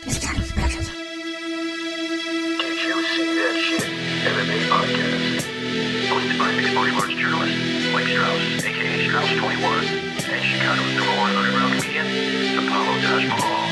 Did you see that shit? MMA podcast. Hosted by mixed martial arts journalist Mike Strauss, aka Strauss21, and Chicago's #1 underground comedian, Apollo Taj Mahal.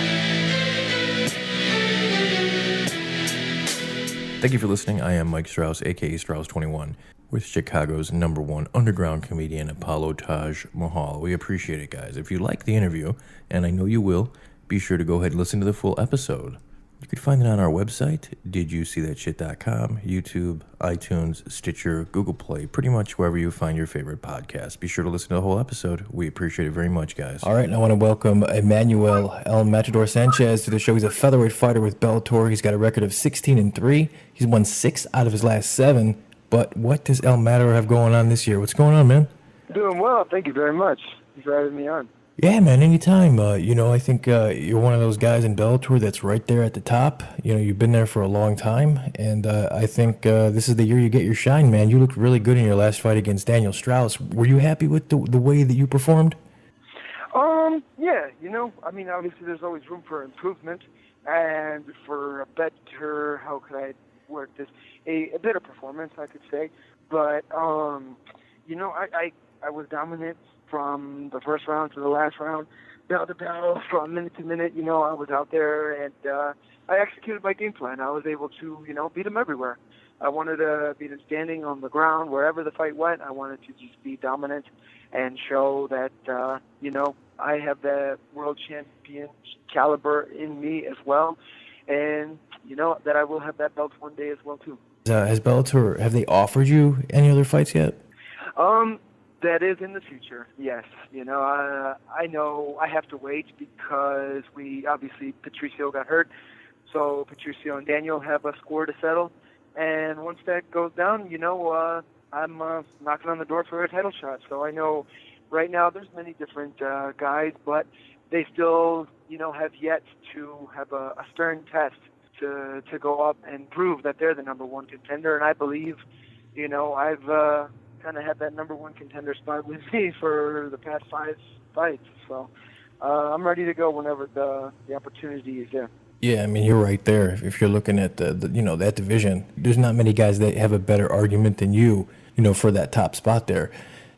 Thank you for listening. I am Mike Strauss, aka Strauss21, with Chicago's #1 underground comedian, Apollo Taj Mahal. We appreciate it, guys. If you like the interview, and I know you will, be sure to go ahead and listen to the full episode. You can find it on our website, didyousseethatshit.com, YouTube, iTunes, Stitcher, Google Play, pretty much wherever you find your favorite podcast. Be sure to listen to the whole episode. We appreciate it very much, guys. All right, and I want to welcome Emmanuel El Matador Sanchez to the show. He's a featherweight fighter with Bellator. He's got a record of 16-3. He's won 6 out of his last 7. But what does El Matador have going on this year? What's going on, man? Doing well. Thank you very much. Thanks for having me on. Yeah, man, anytime. I think you're one of those guys in Bellator that's right there at the top. You've been there for a long time, and I think this is the year you get your shine, man. You looked really good in your last fight against Daniel Strauss. Were you happy with the way that you performed? Yeah, obviously there's always room for improvement, and for a better, how could I word this, a better performance, I could say. But, I was dominant from the first round to the last round, battle to battle, from minute to minute. I was out there, and I executed my game plan. I was able to, beat him everywhere. I wanted to beat him standing on the ground, wherever the fight went. I wanted to just be dominant and show that, I have that world champion caliber in me as well, and, that I will have that belt one day as well, too. Has Bellator, have they offered you any other fights yet? That is in the future, yes. I know I have to wait because Patricio got hurt, so Patricio and Daniel have a score to settle, and once that goes down, I'm knocking on the door for a title shot. So I know right now there's many different guys, but they still, have yet to have a stern test to go up and prove that they're the #1 contender, and I believe, I've kind of had that #1 contender spot with me for the past 5 fights. So I'm ready to go whenever the opportunity is there. Yeah, you're right there. If you're looking at that division, there's not many guys that have a better argument than you, for that top spot there.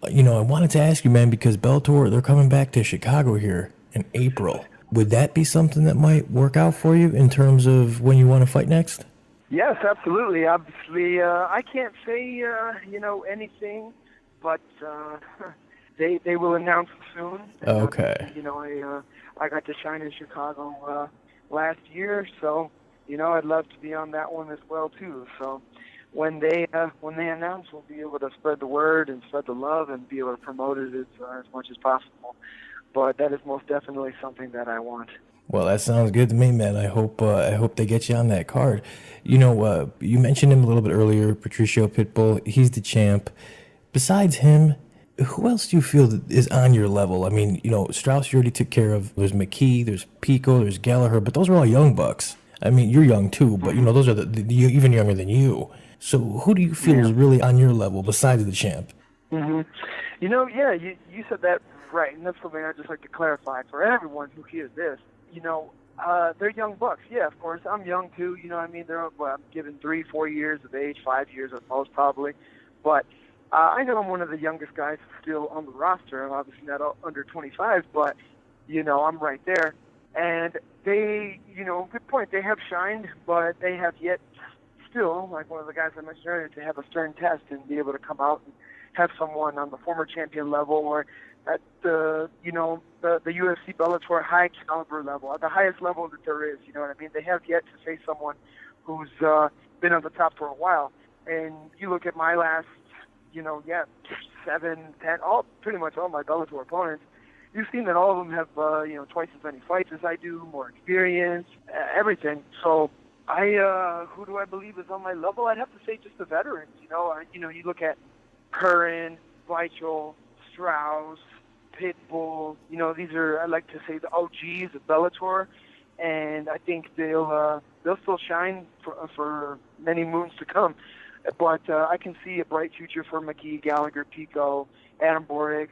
I wanted to ask you, man, because Bellator, they're coming back to Chicago here in April. Would that be something that might work out for you in terms of when you want to fight next? Yes, absolutely. Obviously, I can't say, anything, but they will announce soon. Okay. I got to shine in Chicago last year, so, I'd love to be on that one as well, too. So when they announce, we'll be able to spread the word and spread the love and be able to promote it as much as possible. But that is most definitely something that I want. Well, that sounds good to me, man. I hope they get you on that card. You mentioned him a little bit earlier, Patricio Pitbull. He's the champ. Besides him, who else do you feel that is on your level? Strauss you already took care of. There's McKee, there's Pico, there's Gallagher, but those are all young bucks. You're young too, but those are the even younger than you. So who do you feel is really on your level besides the champ? Mm-hmm. You said that right, and that's something I'd just like to clarify for everyone who hears this. They're young bucks. Yeah, of course. I'm young too. I'm given 3-4 years of age, 5 years at most probably. But I know I'm one of the youngest guys still on the roster. I'm obviously not under 25, but, I'm right there. And they, good point. They have shined, but they have yet still, like one of the guys I mentioned earlier, to have a stern test and be able to come out and have someone on the former champion level or at the UFC Bellator high caliber level, at the highest level that there is, They have yet to face someone who's been on the top for a while. And you look at my last, 7, 10, pretty much all my Bellator opponents, you've seen that all of them have, twice as many fights as I do, more experience, everything. So who do I believe is on my level? I'd have to say just the veterans. You look at Curran, Weichel, Strauss, Pitbull, these are, I like to say, the OGs of Bellator, and I think they'll still shine for many moons to come. But I can see a bright future for McKee, Gallagher, Pico, Adam Borix,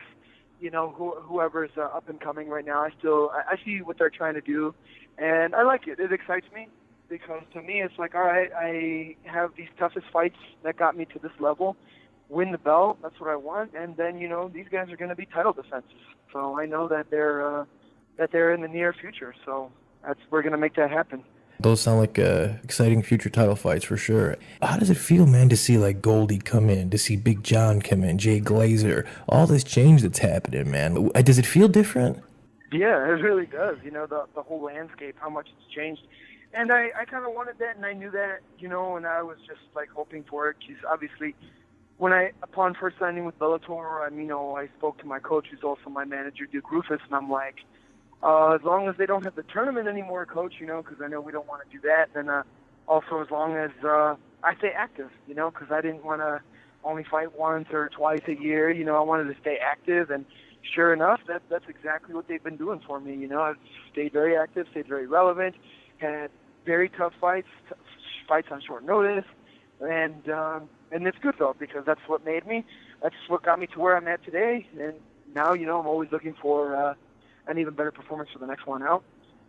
whoever's up and coming right now. I see what they're trying to do, and I like it. It excites me because to me it's like, all right, I have these toughest fights that got me to this level, win the belt. That's what I want, and then these guys are going to be title defenses. So I know that they're in the near future. So we're going to make that happen. Those sound like exciting future title fights for sure. How does it feel, man, to see like Goldie come in, to see Big John come in, Jay Glazer, all this change that's happening, man? Does it feel different? Yeah, it really does. The whole landscape, how much it's changed. And I kind of wanted that, and I knew that, and I was just like hoping for it. Because obviously, upon first signing with Bellator, I spoke to my coach, who's also my manager, Duke Rufus, and I'm like, as long as they don't have the tournament anymore, Coach, because I know we don't want to do that. Then also as long as I stay active, because I didn't want to only fight once or twice a year. I wanted to stay active, and sure enough, that's exactly what they've been doing for me. I've stayed very active, stayed very relevant, had very tough fights on short notice, and it's good though because that's what made me. That's what got me to where I'm at today, and now I'm always looking for an even better performance for the next one out,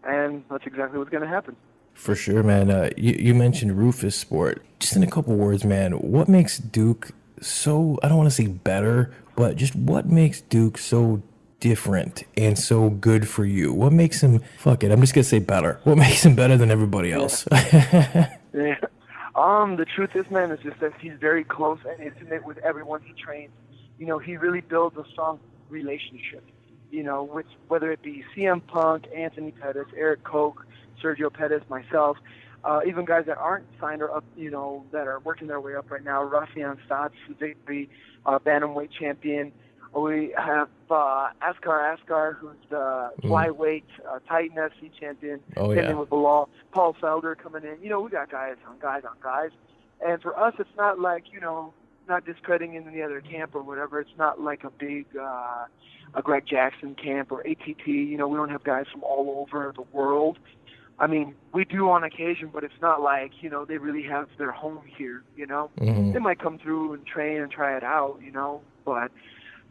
and that's exactly what's going to happen. For sure, man. You mentioned Roufusort. Just in a couple words, man, what makes Duke so, I don't want to say better, but just what makes Duke so different and so good for you? What makes him, fuck it, I'm just going to say better. What makes him better than everybody else? Yeah. The truth is, man, is just that he's very close and intimate with everyone he trains. He really builds a strong relationship. With whether it be CM Punk, Anthony Pettis, Eric Koch, Sergio Pettis, myself, even guys that aren't signed or up, that are working their way up right now. Rafian Stotts, victory, bantamweight champion. We have Askar, who's the flyweight Titan FC champion. Oh, yeah. With Bilal. Paul Felder coming in. We got guys on guys. And for us, it's not like, not discrediting in the other camp or whatever. It's not like a big a Greg Jackson camp or ATT. We don't have guys from all over the world. I mean, we do on occasion, but it's not like, they really have their home here, Mm-hmm. They might come through and train and try it out, but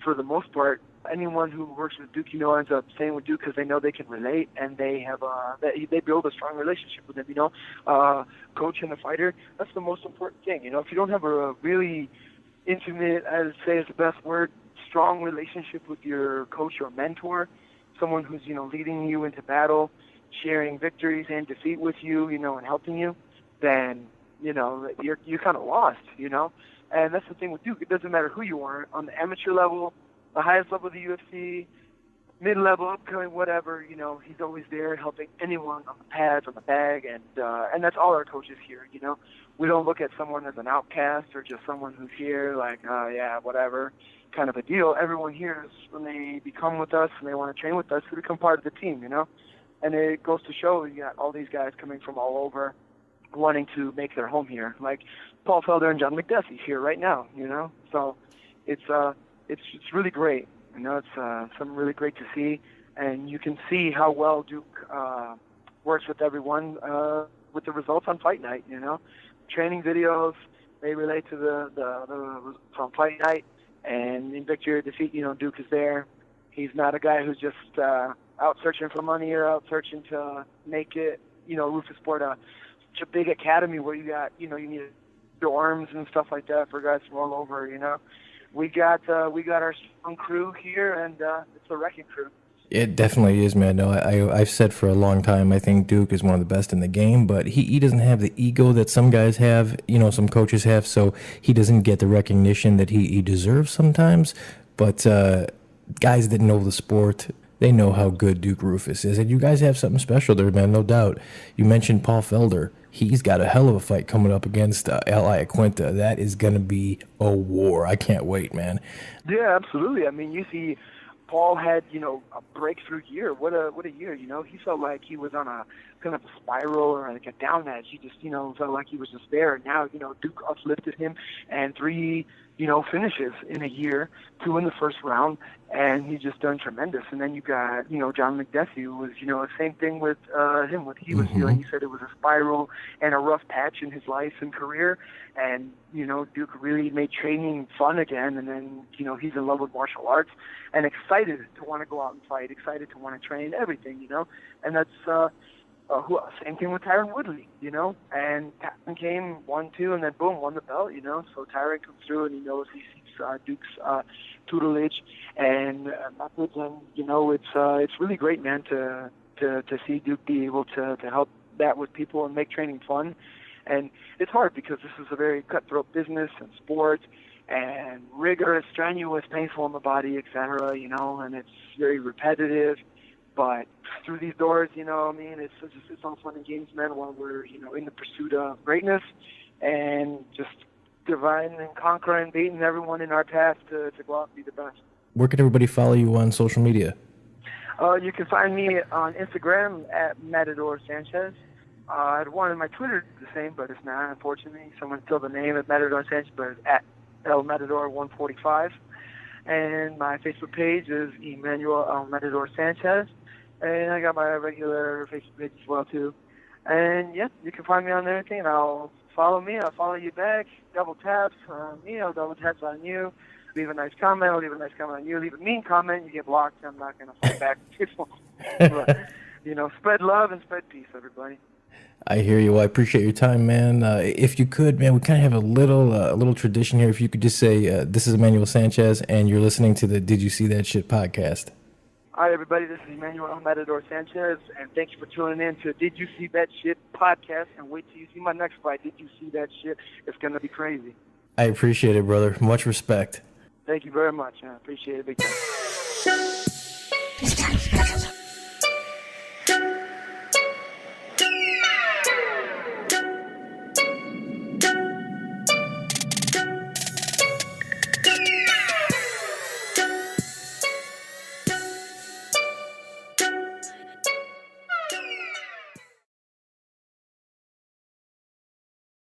for the most part, anyone who works with Duke, ends up staying with Duke because they know they can relate and they have they build a strong relationship with them, coach and the fighter. That's the most important thing, If you don't have a really intimate, I would say is the best word, strong relationship with your coach or mentor, someone who's, leading you into battle, sharing victories and defeat with you, and helping you, then, you're kind of lost, And that's the thing with Duke. It doesn't matter who you are, on the amateur level, the highest level of the UFC, mid-level, upcoming, whatever, he's always there helping anyone on the pads, on the bag, and that's all our coaches here, We don't look at someone as an outcast or just someone who's here like, yeah, whatever, kind of a deal. Everyone here is, when they become with us and they want to train with us, they become part of the team, And it goes to show you got all these guys coming from all over wanting to make their home here, like Paul Felder and John McDuffie here right now, So it's really great. It's something really great to see, and you can see how well Duke works with everyone with the results on fight night. Training videos, they relate to the from fight night, and in victory or defeat, Duke is there. He's not a guy who's just out searching for money or out searching to make it. Roufusort, such a big academy where you got, you need dorms and stuff like that for guys from all over. We got our strong crew here, and it's a wrecking crew. It definitely is, man. No, I've said for a long time, I think Duke is one of the best in the game, but he doesn't have the ego that some guys have, some coaches have, so he doesn't get the recognition that he deserves sometimes. But guys that know the sport, they know how good Duke Roufus is, and you guys have something special there, man, no doubt. You mentioned Paul Felder. He's got a hell of a fight coming up against L.I. Aquinta. That is going to be a war. I can't wait, man. Yeah, absolutely. I mean, you see, Paul had, a breakthrough year. What a year, He felt like he was on a kind of a spiral or like a down edge. He just, felt like he was just there. And now, Duke uplifted him, and 3 finishes in a year, 2 in the first round, and he's just done tremendous. And then you got, John McDessie, who was, the same thing with him, what he was feeling. He said it was a spiral and a rough patch in his life and career, and, Duke really made training fun again, and then, he's in love with martial arts and excited to want to go out and fight, excited to want to train, everything, and that's, same thing with Tyron Woodley, and Captain came 1-2 and then boom, won the belt, so Tyron comes through and he knows he sees Duke's tutelage and methods, and it's really great, man, to see Duke be able to help that with people and make training fun. And it's hard because this is a very cutthroat business and sport and rigorous, strenuous, painful on the body, etc., and it's very repetitive. But through these doors, it's all fun and games, man, while we're, in the pursuit of greatness and just dividing and conquering, beating everyone in our path to go out and be the best. Where can everybody follow you on social media? You can find me on Instagram at Matador Sanchez. I had wanted my Twitter the same, but it's not, unfortunately. Someone stole the name at Matador Sanchez, but it's at El Matador 145. And my Facebook page is Emmanuel El Matador Sanchez. And I got my regular Facebook page as well, too. And, yeah, you can find me on everything. I'll follow me. I'll follow you back. Double taps on me. I'll double taps on you. Leave a nice comment. I'll leave a nice comment on you. Leave a mean comment. You get blocked. I'm not going to fight back with people. But, spread love and spread peace, everybody. I hear you. Well, I appreciate your time, man. If you could, man, we kind of have a little tradition here. If you could just say, this is Emmanuel Sanchez, and you're listening to the Did You See That Shit podcast. All right, everybody, this is Emmanuel Matador Sanchez, and thank you for tuning in to Did You See That Shit podcast, and wait till you see my next fight. Did you see that shit? It's going to be crazy. I appreciate it, brother. Much respect. Thank you very much. I appreciate it big time.